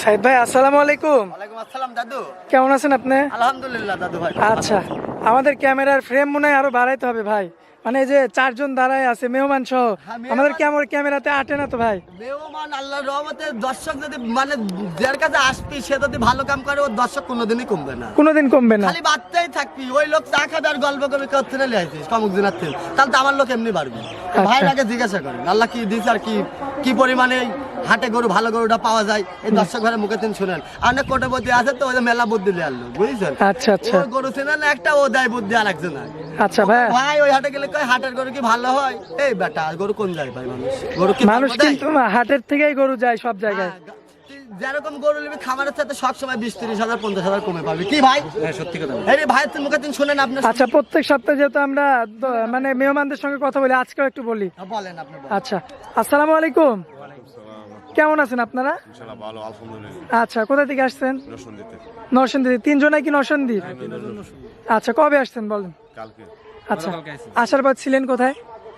সাইদ ভাই আসসালামু আলাইকুম। ওয়ালাইকুম আসসালাম দাদু। কেমন আছেন আপনি? আলহামদুলিল্লাহ দাদু ভাই। আচ্ছা, আমাদের ক্যামেরার ফ্রেম মনে হয় আরো বাড়াইতে হবে ভাই, মানে এই যে 4 জন দাঁড়ায় আছে মেহমান সহ, আমাদের ক্যামেরাতে আটে না তো ভাই। মেহমান আল্লাহর রহমতে দর্শক যদি মানে যার কাছে আসবি সে যদি ভালো কাম করে ওর দর্শক কোনোদিনই কমবে না, কোনোদিন কমবে না। খালি বাচ্চাই থাকবি। ওই লোক চা খাবে আর গল্প করবে করতে না লিয়াইছিস কমুক দিনার থেকে, তাহলে তো আমার লোক এমনি বাড়বে। ভাইয়ের আগে জিজ্ঞাসা করেন আল্লাহ কি দিয়েছে আর কি পরিমাণে হাটে গরু ভালো গরুটা পাওয়া যায়। এই দর্শক ঘরে মুখে তিনি শুনেন অনেক কোটাপতি আছে তো ওই মেলা বুদ্ধি লিয়ে আনলো, বুঝছেন? আচ্ছা আচ্ছা, ওর গরু চেনেন একটা, ও দেয় বুদ্ধি আর একজন। আচ্ছা ভাই, ভাই ওই হাটে গেলে কয় হাটের গরু কি ভালো হয়? এই বেটা গরু কোন যায় ভাই? গরু কি মানুষ কিন্তু হাটের থেকেই গরু যায় সব জায়গায়। যেরকম গরু নিবি খামারের সাথে সবসময় 20-30,000 50,000 কমে পাবি কি ভাই? সত্যি কথা। এই ভাই তুমি মুখে তিনি শুনেন আপনি। আচ্ছা, প্রত্যেক সপ্তাহে যেহেতু আমরা মানে মেহমানদের সঙ্গে কথা বলি, আজকেও একটু বলি। বলেন আপনি। আচ্ছা, আসসালামু আলাইকুম। কেমন আছেন আপনারা? ইনশাআল্লাহ ভালো, আলহামদুলিল্লাহ। আচ্ছা, কোথা থেকে আসছেন? নরসিংদীতে। নরসিংদী। 3 জনাই কি নরসিংদী? আচ্ছা, কবে আসছেন বলেন? কালকে আচ্ছা, আসার পর ছিলেন কোথায়?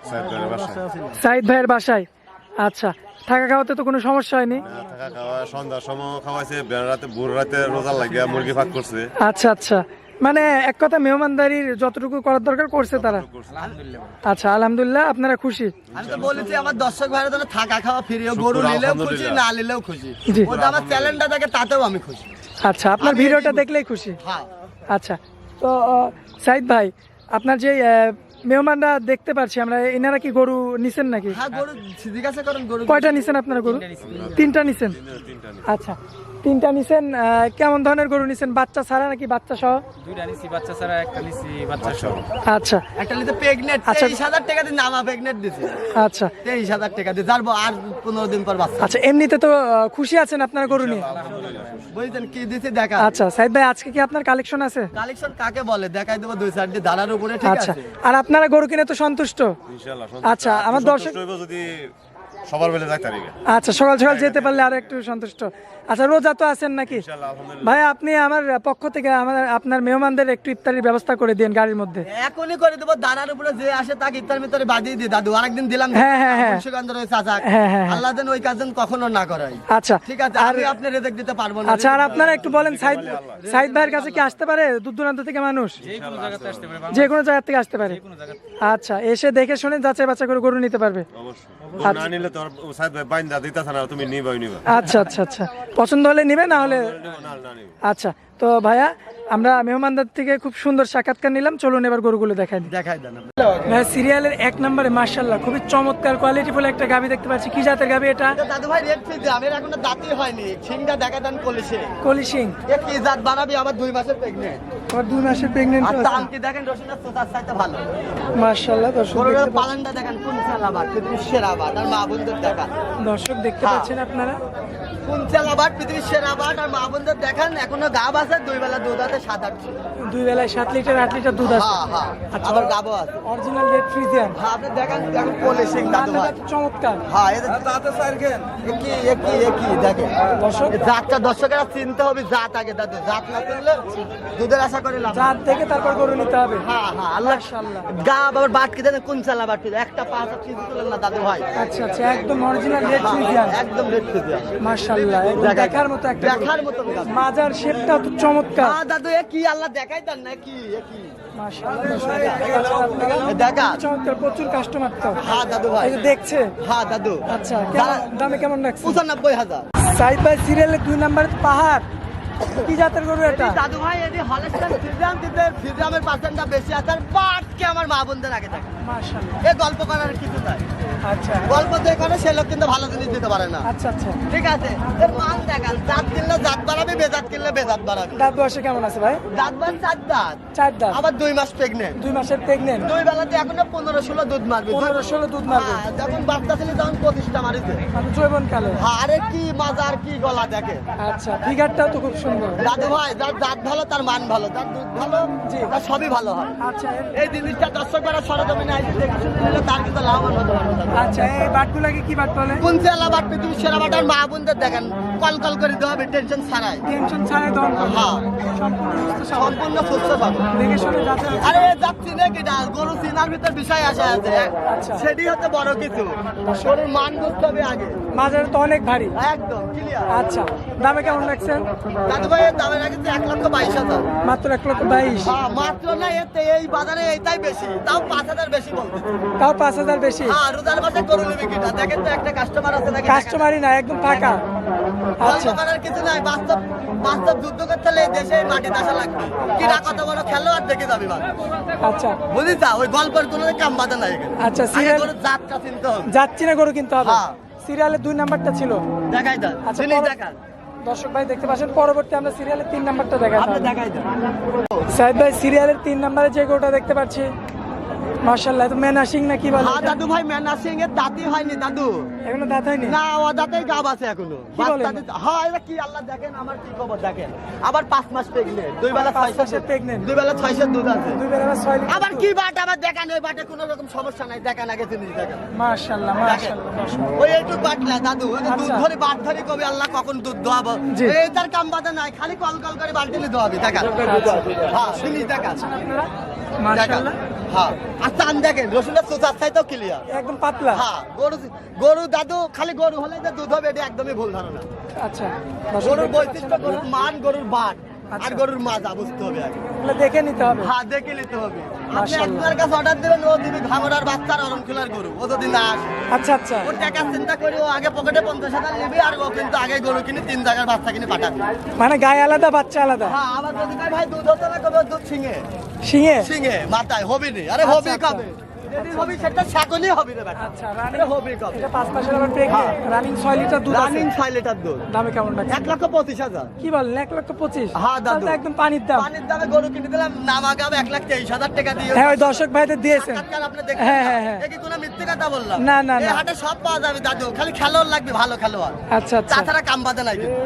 সাইদুলের বাসায়। সাইদ ভাইয়ের বাসায়। আচ্ছা, থাকা খাওয়াতে তো কোনো সমস্যা হয়নি? না, থাকা খাওয়া সন্ধ্যার সময় খাওয়াইছে, রাতে ভোর রাতে রোজা লাগিয়া মুরগি ভাগ করছে। আচ্ছা আচ্ছা, মানে এক কথা মেহমানদারির যতটুকু করার দরকার করছে তারা। আচ্ছা, আলহামদুলিল্লাহ, আপনারা খুশি? আমি তো বলেছি আমার দর্শক ভাইরা যেন থাকা খাওয়া ফিরিয়ে, গরু নিলেও খুশি না নিলেও খুশি। জি। ওটা আমার চ্যালেঞ্জটা দেখে তাতেও আমি খুশি। আচ্ছা, আপনার ভিডিওটা দেখলেই খুশি। হ্যাঁ। আচ্ছা, তো সাইদ ভাই, আপনার যে মেহমানরা দেখতে পাচ্ছি আমরা, এনারা কি গরু নিছেন নাকি? হ্যাঁ, গরু জিজ্ঞাসা করেন গরু কয়টা নিছেন আপনারা গরু? 3টা নিছেন। আচ্ছা, 3টা নিছেন। কেমন ধরনের গরু নিছেন? বাচ্চা ছাড়া নাকি বাচ্চা সহ? 2টা নিছি বাচ্চা ছাড়া, একটা নিছি বাচ্চা সহ। আচ্ছা একটা নিতে প্রেগনেন্ট। আচ্ছা। 23,000 টাকা দিয়ে নামা প্রেগনেন্ট দিছে। আচ্ছা 23,000 টাকা দিয়ে যাবো আর 15 দিন পর বাচ্চা। আচ্ছা, এমনিতে তো খুশি আছেন আপনার গরু নিয়ে? বুঝছেন কি দিছে দেখা। আচ্ছা সাইদ ভাই, আজকে কি আপনার কালেকশন আছে? কালেকশন কাকে বলে দেখাই দেবো 2-4টি ধারার উপরে, ঠিক আচ্ছা, আছে? আর আপনারা গরু কিনে তো সন্তুষ্ট? ইনশাআল্লাহ। আচ্ছা, আমার দর্শক যদি সবার বেলা যাইতে পারি। আচ্ছা, সকাল সকাল যেতে পারলে আর একটু সন্তুষ্ট। আচ্ছা, রোজা তো আছেন নাকি? ইনশাআল্লাহ, আলহামদুলিল্লাহ। ভাই, আপনি আমার পক্ষ থেকে আপনার মেহমানদের একটু ইফতারির ব্যবস্থা করে দিন গাড়ির মধ্যে। এখনই করে দেবো, দানার উপরে যে আসে তাকে ইফতার মিফতারে বাজিয়ে দিই দাদু। আরেকদিন দিলাম হ্যাঁ, হ্যাঁ, হ্যাঁ। মুন্সিগঞ্জের ওই চাচা। হ্যাঁ, হ্যাঁ, হ্যাঁ। আল্লাহ যেন ওই কাজ যেন কখনো না করাই। আচ্ছা, ঠিক আছে, আর আমি আপনি রেজেক দিতে পারবো না। আচ্ছা, আর আপনারা একটু বলেন সাইদ ভাইয়ের কাছে কি আসতে পারে দূর দূরান্ত থেকে মানুষ? যে কোনো জায়গাতে আসতে পারে, যে কোনো জায়গা থেকে আসতে পারে। আচ্ছা, এসে দেখে শুনে যাচাই বাছাই করে গরু নিতে পারবে। অবশ্যই। গরু না নিলে তোর সাইদ ভাই বাইন্দা দিতাছ না, তুমি নিবাই নিবা। আচ্ছা আচ্ছা আচ্ছা, পছন্দ হলে নিবে, না হলে না নিবা। আচ্ছা। তো ভাইয়া, আমরা মেহমানদের থেকে খুব সুন্দর সাক্ষাৎকার নিলাম, চলুন এবার গরুগুলো দেখাই দিই। দেখাই দেন। ভাই, সিরিয়ালের 1 নম্বরে মাশাআল্লাহ খুবই চমৎকার কোয়ালিটিফুল একটা গাভী দেখতে পাচ্ছি। কি জাতের গাভী এটা? দাদু ভাই রেড ফিজ, আমি এখনো দাঁতই হয়নি। সিংটা দেখা দেন কলিশে। কলিশিং। এ কি জাত বানাবি? আমার 2 মাসের প্রেগনেন্ট। আর 2 মাসের প্রেগন্যান্ট আর আছে। দাম কি দেখেন, রসুনের তোতার চাইতে ভালো। মাশাআল্লাহ, দর্শক গরুর দেখতে পাচ্ছেন। পালনটা দেখেন, কোন চালাবাট পৃথিবীর সেরা বাট। আর মা বোনদের দেখান, দর্শক দেখতে হ্যাঁ। পাচ্ছেন আপনারা। কোন চালাবাট পৃথিবীর সেরা বাট। আর মা বোনদের দেখান, এখনো গাব আছে, 2 বেলা দুধ আছে 7-8 2 বেলায় 7 লিটার 8 লিটার দুধ আছে। হ্যাঁ হ্যাঁ, আচ্ছা, আবার গাবও আছে। Original red Friesian. হ্যাঁ, আপনি দেখেন দেখেন পলিশিং দাদু ভাই। চমৎকার। হ্যাঁ, এদের দাঁতে সাইরকেন একই দেখেন। দর্শক, জাতটা দর্শকেরা চিনতে হবে, জাত আগে দাদু। জাত না চিনলে দুধের আশা করে লাভ নেই। জাত দেখে তারপর গরু নিতে হবে। হ্যাঁ হ্যাঁ, আল্লাহ মাশাআল্লাহ। গাব আবার বাট কি দেন, কোন চালা বাট কি একটা 5 কেজি তুলেন না দাদু ভাই। আচ্ছা আচ্ছা, একদম অরিজিনাল রেড ফ্রিজিয়ান। একদম রেড ফিজ। মাশাআল্লাহ, একদম দেখার মতো একটা গরু। দেখার মতো গাব। মাজার শেপটা তো চমৎকার। হ্যাঁ দাদু, এ কি আল্লাহ দেখাই দেন না কি? মাশাআল্লাহ, দর্শক দেখতে পাচ্ছেন আপনারা। দেখা। চমৎকার, প্রচুর কাস্টমার তো। হ্যাঁ দাদু ভাই, এই যে দেখছে। হ্যাঁ দাদু। আচ্ছা, দামে কেমন রাখছে? 95,000। সাইদ ভাই সিরিয়ালের 2 নম্বরে পাহাড়। কি জাতের গরু এটা? দাদু ভাই, এটি হলস্টাইন ফ্রিজিয়ান দিতে, ফ্রিজিয়ামের পার্সেন্টটা বেশি আছে। আর বাটকে আমার মা বোনদের আগে থাকে। মাশাআল্লাহ। এ গল্প করার কিছু নাই। আচ্ছা গল্প যে করে সে লোক কিন্তু ভালো জিনিস দিতে পারে না। আচ্ছা আচ্ছা, ঠিক আছে, এর মান দেখান। জাত কিনলে জাত বাড়াবে, বেজাত কিনলে বেজাত বাড়াবে। দাঁত বয়সে কেমন আছে ভাই? দাঁত বান 4 দাঁত, 4 দাঁত, আবার 2 মাস প্রেগনেন্ট। 2 মাসের প্রেগনেন্ট। 2 বেলাতে এখনো 15-16 দুধ মারবে। 15-16 দুধ মারবে। হ্যাঁ, যখন বাচ্চা ছিল তখন 25টা মারিছে। মানে যৌবন কালে। আরে কি মজার, কি গলা দেখে। আচ্ছা, ফিগারটাও তো খুব সুন্দর। দাদু ভাই, যার জাত ভালো তার মান ভালো, তার দুধ ভালো, জি। তার সবই ভালো হয়। আচ্ছা এই জিনিসটা দর্শকরা সরজমিনে আইসে দেখে শুনে নিলে তার কিন্তু লাভবান হতে পারবে। আচ্ছা, এই বাটগুলাকে কি বাট বলে? কোন চেলা বাট পৃথিবীর সেরা বাট। আর মা বোনদের দেখেন, কল কল করে দেওয়া হবে টেনশন ছাড়াই। টেনশন ছাড়াই দহন করবে হ্যাঁ সম্পূর্ণ সুস্থ সবল সম্পূর্ণ সুস্থ পাবো। দেখে শুনে যাচ্ছে আরে যাচ্ছি নাকি না, গরু চিনার ভিতর বিষয় আসা আছে, আচ্ছা। সেটি হচ্ছে বড় কিছু। গরুর মান বুঝতে হবে আগে। মাজারে তো অনেক ভারী একদম ক্লিয়ার। আচ্ছা দামে কেমন রাখছেন? দাদু ভাইয়ের দামে রাখছে 1,22,000। মাত্র 1,22,000 হ্যাঁ মাত্র না, এতে এই বাজারে এইটাই বেশি, তাও 5,000 বেশি বলতে। তাও 5,000 বেশি হ্যাঁ রোজার মাসে গরু নেবে কিনা দেখেন তো, একটা কাস্টমার আছে নাকি? কাস্টমারই না একদম ফাঁকা আচ্ছা গল্প করার কিছু নাই, বাস্তব বাস্তব যুদ্ধ করতে হলে এই দেশে মাটিতে আসা লাগবে। কিনা কত বড় খেলোয়াড় দেখে যাবি বা আচ্ছা বুঝিস, ওই গল্পের কোনো কাম বাধা নাই এখানে। আচ্ছা, আগে সিরিয়াল- গরুর জাতটা চিনতে হবে। যাচ্ছি না গরু কিনতে হবে হ্যাঁ। সিরিয়ালের 2 নাম্বারটা ছিল দেখাই দেন, আচ্ছা, জিনিস পরে- দেখান, দর্শক ভাই দেখতে পাচ্ছেন পরবর্তী আমরা সিরিয়ালের 3 নাম্বারটা দেখাই আপনি দেখাই দেন। সাহেব ভাই সিরিয়ালের 3 নাম্বারে যে গরুটা দেখতে পাচ্ছি মাশাআল্লাহ তো মেনাসিং না কি বলে হ্যাঁ এটা? দাদু ভাই, ম্যানা সিং এর দাঁতই হয়নি দাদু। এখনো দাঁত হয়নি না ও দাঁতেই গাব আছে এখনো। কি বলেন? বাচ্চা দিতে- হ্যাঁ এটা কি আল্লাহ দেখেন, আমার কি খবর দেখেন। আবার 5 মাস প্রেগনেন্ট, 2 বেলা 5 6 মাসের pregnant। 2 বেলা 6 দুধ আছে। 2 বেলা 6 লিটার আবার কি বাট, আবার দেখান ওই বাটে কোনো রকম সমস্যা নাই, দেখান আগে জিনিস দেখান। মাশাআল্লাহ দেখেন, মাশাআল্লাহ ওই একটু বাটলা দাদু, ওই যে দুধ আচ্ছা। ধরে বাট ধরে কবে আল্লাহ কখন দুধ দোয়াবো, জি। এই তার কাম বাধা নাই, খালি কল কল করে বালতিলে দোয়াবি, দেখান। হ্যাঁ জিনিস দেখান, দেখান। মাশাআল্লাহ হ্যাঁ আর চান দেখেন, রসুনের চোচার চাইতেও ক্লিয়ার। একদম পাতলা হ্যাঁ গরু গরু দাদু খালি গরু হলে যে দুধ হবে এটা একদমই ভুল ধারণা। আচ্ছা গরুর বৈশিষ্ট্য, গরুর মান, গরুর বাট আর আচ্ছা। গরুর মাজা বুঝতে হবে আগে। এগুলো দেখে নিতে হবে হ্যাঁ দেখে নিতে হবে। আপনি মাশাআল্লাহ। একজনের কাছে অর্ডার দিবেন, ও দিবি ঘামরার বাচ্চার অরণখোলার গরু, ও যদি না আসে আচ্ছা আচ্ছা ও টাকা চিন্তা করি, ও আগে পকেটে 50,000 নিবি আর ও কিন্তু আগে গরু কিনে 3 জায়গার বাচ্চা কিনে পাঠাবে। মানে গায়ে আলাদা বাচ্চা আলাদা হ্যাঁ আবার যদি কয় ভাই দুধ হতো না, কবে দুধ সিঙে শিঙে সিঙে মাথায় হবি নি, আরে হবি আচ্ছা, কবে, যেদিন হবি সেটা ছাগলই হবি রে বেটা। আচ্ছা রানিং আরে হবি কবে, এটা 5 মাসের আবার প্রেগনেন্ট রানিং 6 লিটার দুধ আছে রানিং 6 লিটার দুধ, দামে কেমন রাখছেন? 1,25,000। কি বলেন 1,25,000 হ্যাঁ, দাদু। তাহলে তো একদম পানির দাম পানির দামে গরু কিনে দিলাম, নামাগাম 1,23,000 টাকা দিয়ে। হ্যাঁ ওই দর্শক ভাইদের দিয়েছেন সাক্ষাৎকার আপনি দেখছেন হ্যাঁ, না? হ্যাঁ, হ্যাঁ। এ কি কোনো মিথ্যে কথা বললাম? না, না, এই না। হাটে সব পাওয়া যাবে দাদু, খালি খেলোয়াড় লাগবে, ভালো খেলোয়াড়। আচ্ছা আচ্ছা তাছাড়া কাম বাদে নাই কিন্তু।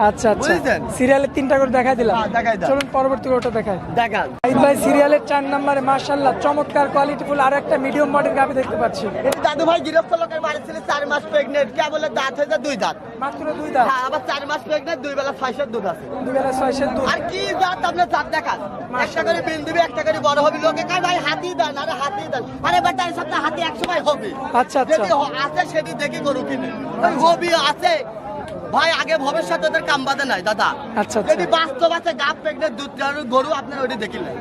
আচ্ছা আচ্ছা বুঝেছেন? সিরিয়ালের 3টা করে দেখাই দিলাম হ্যাঁ, দেখাই দাও। চলুন পরবর্তী গরুটা দেখাই দেখান। ভাই সিরিয়ালের 4 নম্বরে মাশাআল্লাহ চমৎকার কোয়ালিটিফুল আর একটা মিডিয়াম বডির গাভি দেখতে পাচ্ছি এই দাদু ভাই গৃহস্থ লোকের বাড়ি ছিল, 4 মাস প্রেগনেন্ট, কে বলে দাঁত হয়েছে 2 দাঁত। মাত্র 2 দাঁত হ্যাঁ আবার 4 মাস প্রেগনেন্ট, 2 বেলা 6 দুধ আছে। 2 বেলা 6 দুধ আর কি জাত আপনার জাত দেখান, একটা করে বিন দিবি, একটা করে বড় হবে, লোকে কয় ভাই হাতি দেন, আরে হাতি দেন, আরে বেটা এই সপ্তাহে হাতি 100 ভাই হবে। আচ্ছা, আচ্ছা। যদি আছে সেটি দেখে গরু কিনে, ওই হবি আছে ভাই, আগে ভবিষ্যৎ ওদের কাম বাদে নাই দাদা। আচ্ছা, আচ্ছা। যদি বাস্তব আছে গাব প্রেগনেন্ট দুধ দেওয়ার গরু, আপনার ওইটি দেখিলেন,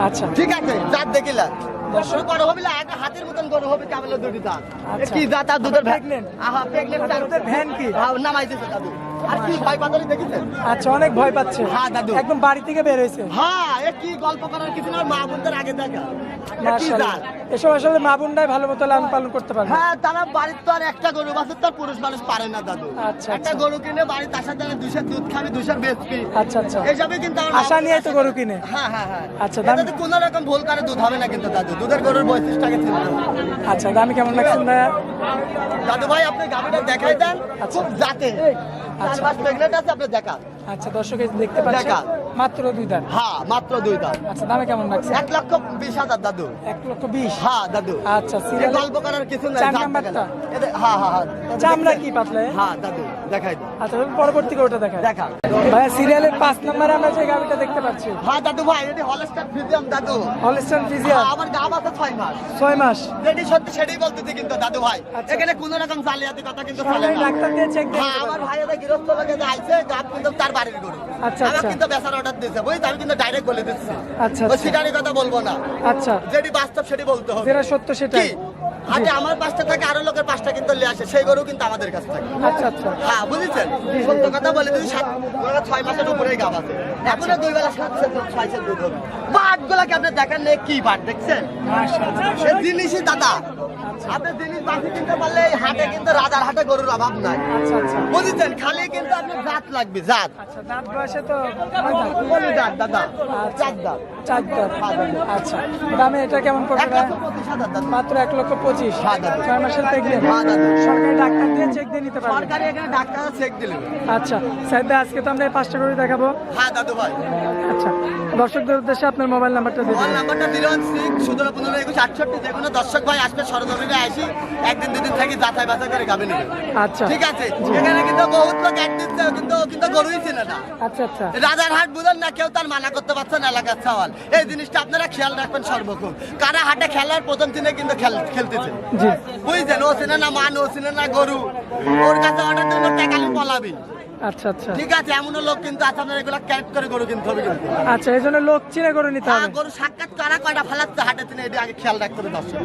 আচ্ছা ঠিক আছে জাত দেখিলেন। দর্শক বড় হবে না, একটা হাতির মতন গরু হবে, কেবল দুটি দাঁত। আচ্ছা। কি জাত আর দুধের Pregnant? আহা প্রেগনেন্ট, আর দুধের ভ্যান কি? নামাই দিয়েছে দাদু। আর কি ভয় পাতারি দেখেছেন? আচ্ছা অনেক ভয় পাচ্ছে হ্যাঁ, দাদু। একদম বাড়ি থেকে বের হয়েছে হ্যাঁ এ কি গল্প করার কিছু না, মা বোনদের আগে দেখা। এ কি মাশাআল্লাহ জাত? এসব আসলে মা বোনরাই ভালো মতো লালন পালন করতে পারবে হ্যাঁ তারা বাড়ির তো আর একটা গরু বাছুর তো আর পুরুষ মানুষ পারে না দাদু। আচ্ছা, একটা আচ্ছা। গরু কিনে বাড়ির তার সাথে 200 দুধ খাবি, 200 বেচবি, আচ্ছা আচ্ছা এইসবে কিন্তু আমার আশা নিয়েই তো গরু কিনে হ্যাঁ হ্যাঁ হ্যাঁ আচ্ছা, এটাতে দাম- কোনো রকম ভুল করে দুধ হবে না কিন্তু দাদু, দুধের গরুর বৈশিষ্ট্যটাকে চিনতে হবে। আচ্ছা দামি কেমন লাগছেন ভাইয়া দাদু ভাই আপনি গাভিটা দেখাই দেন, আচ্ছা। খুব জাতে 4 মাস প্রেগনেন্ট আছে, আপনি দেখান। আচ্ছা দর্শক এই যে দেখতে পাচ্ছেন দেখা। মাত্র 2 দাঁত হ্যাঁ মাত্র 2 দাঁত, আচ্ছা দামে কেমন লাগছে 1,20,000 দাদু। 1,20,000 হ্যাঁ দাদু। আচ্ছা এ সিরিয়াল গল্প করার কিছু নাই, 4 জাত নাম্বারটা? দেখান। হ্যাঁ হ্যাঁ হ্যাঁ চামড়া কি পাতলা হ্যাঁ দাদু দেখাই দেন, আচ্ছা পরবর্তী গরুটা দেখায় দেখান। ভাইয়া সিরিয়ালের 5 নম্বরে আমরা যে গাভিটা দেখতে পাচ্ছি হ্যাঁ দাদু ভাই এটি হলস্টার ফ্রিজিয়াম দাদু। হলিস্টান ফিজিয়ান হ্যাঁ, আমার গাব আছে 6 মাস। 6 মাস যেটি সত্যি সেটাই বলতেছি কিন্তু দাদু ভাই, আচ্ছা। এখানে কোনো রকম জালিয়াতি কথা কিন্তু চলে সরকারি না। ডাক্তার দিয়ে চেক দিয়ে হ্যাঁ নিতে আমার পারবে। ভাই এটা গৃহস্থ লোকে যে আইছে, গাব কিন্তু তার বাড়ির গরু। আচ্ছা, আমার আচ্ছা। কিন্তু বেচার অর্ডার দিয়েছে, বুঝলি, আমি কিন্তু ডাইরেক্ট বলে দিচ্ছি। আচ্ছা, ওই আচ্ছা। শিকারি কথা বলবো না, আচ্ছা যেটি বাস্তব সেটি বলতে হবে। যেটা সত্য সেটাই কি? হাতে আমার 5টা থাকে, আরো লোকের 5টা কিন্তু নিয়ে আসে, সেই গরু কিন্তু আমাদের কাছে থাকে। আচ্ছা আচ্ছা হ্যাঁ বুঝেছেন, সত্য কথা বলে দিদি, 6 মাসের উপরেই গাব আছে, এখনো 2 বেলা 7 দুধ হবে। বাট গুলাকে আপনি দেখেন না, কি বাট দেখছেন? মাশাআল্লাহ সে জিনিসই দাদা, আপনি জিনিস বাকি কিনতে পারলে এই হাটে কিন্তু রাজার হাটে গরুর অভাব নাই, আচ্ছা আচ্ছা বুঝেছেন? খালি কিন্তু আপনার জাত লাগবে, জাত। আচ্ছা দাঁত বয়সে তো কয় দাঁত? কোন জাত দাদা? আচ্ছা। জাত দাত। 4 দাঁত আচ্ছা দামে এটা কেমন পড়বে ভাইয়া? 1,25,000 দাদা। মাত্র 1,25,000 হ্যাঁ, দাদু। 6 মাসের প্রেগনেন্ট হ্যাঁ, দাদু। সরকারি ডাক্তার দিয়ে চেক দিয়ে নিতে পারবে সরকারি এখানে ডাক্তার চেক দিল। আচ্ছা স্যার ভাই, আজকে তো আমরা এই 5টা করে দেখাবো হ্যাঁ দাদু ভাই, আচ্ছা দর্শকদের উদ্দেশ্যে আপনার মোবাইল নাম্বারটা মোবাইল দিবেন নাম্বারটা 016 17 15 21 68, যে কোনো দর্শক ভাই আসবে সরজমিনে আসি, একদিন দুদিন থাকি যাচাই বাছাই করে গাবে নেবে। আচ্ছা ঠিক আছে, এখানে কিন্তু বহুত লোক অ্যাড দিচ্ছে, কিন্তু গরুই চিনে না। আচ্ছা আচ্ছা রাজারহাট বুঝেন না, কেউ তার মানা করতে পারছে না এলাকার সওয়াল। এই জিনিসটা আপনারা খেয়াল রাখবেন সর্বক্ষণ। কারা হাটে খেলার প্রথম দিনে কিন্তু খেলতেছে, জি বুঝছেন? ও চিনে না মান, ও চিনে না গরু, ওর কাছে অর্ডার দিলে টাকালি পলাবি। আচ্ছা আচ্ছা ঠিক আছে, এমনও লোক কিন্তু আছে, আপনারা এগুলো ক্যারেক্ট করে গরু কিনতে হবে কিন্তু। আচ্ছা এই জন্য লোক চিনে গরু নিতে হবে। গরু সাক্ষাৎ কারা কয়টা ফালাচ্ছে হাটে তিনি, এটা আগে খেয়াল রাখতে হবে দর্শক।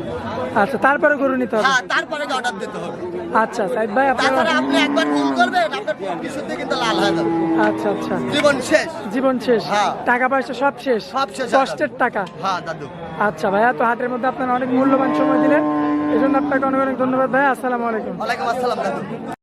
আচ্ছা তারপরে গরু নিতে হবে। হ্যাঁ, তারপরে অর্ডার দিতে হবে। আচ্ছা সাইদ ভাই আপনার তাছাড়া আপনি একবার ভুল করবেন, আপনার বিশুদ্ধি কিন্তু লাল হয়ে যাবে, আচ্ছা আচ্ছা জীবন শেষ। জীবন শেষ, হ্যাঁ। টাকা পয়সা সব শেষ, সব শেষ হয়ে কষ্টের টাকা। হ্যাঁ দাদু। আচ্ছা ভাইয়া, তো হাটের মধ্যে আপনারা অনেক মূল্যবান সময় দিলেন, এই জন্য আপনাকে অনেক অনেক ধন্যবাদ ভাইয়া। আসসালামু আলাইকুম। ওয়ালাইকুম আসসালাম দাদু।